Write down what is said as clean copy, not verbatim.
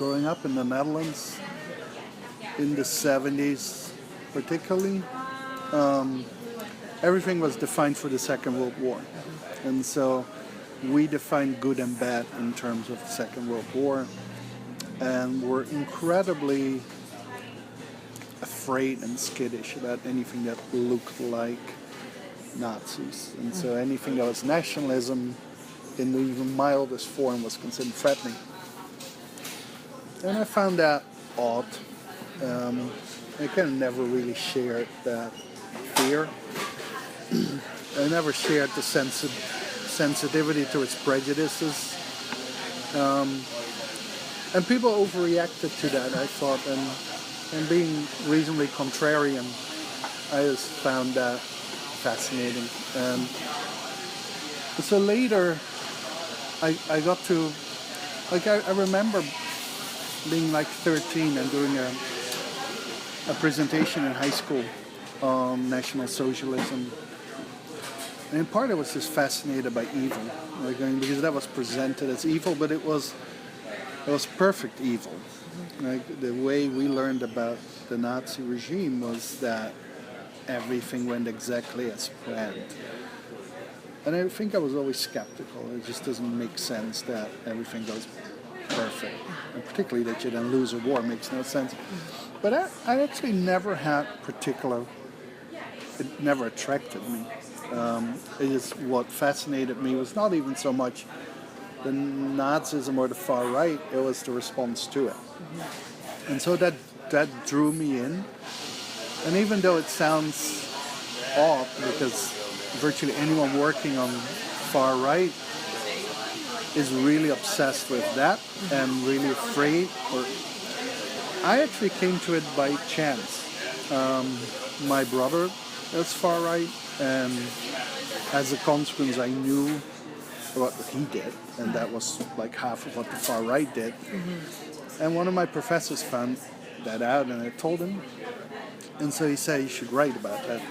growing up in the Netherlands in the 70s particularly, everything was defined for the Second World War. And so we defined good and bad in terms of the Second World War, and were incredibly afraid and skittish about anything that looked like Nazis. And so anything that was nationalism in the even mildest form was considered threatening. And I found that odd. I kind of never really shared that fear. I never shared the sensitivity towards prejudices. And people overreacted to that, I thought, and being reasonably contrarian, I just found that fascinating. And so later, I got to, like, I remember being like 13 and doing a presentation in high school on National Socialism. And in part I was just fascinated by evil, like, because that was presented as evil, but it was perfect evil. Like, the way we learned about the Nazi regime was that everything went exactly as planned. And I think I was always skeptical. It just doesn't make sense that everything goes perfect. And particularly that you then lose a war makes no sense. But I actually never had it never attracted me. It is what fascinated me was not even so much the Nazism or the far right, it was the response to it. And so that drew me in. And even though it sounds odd, because virtually anyone working on far right is really obsessed with that and really afraid, I actually came to it by chance. My brother is far right, and as a consequence I knew what he did, and that was like half of what the far right did. And one of my professors found that out, and I told him, and so he said, you should write about that.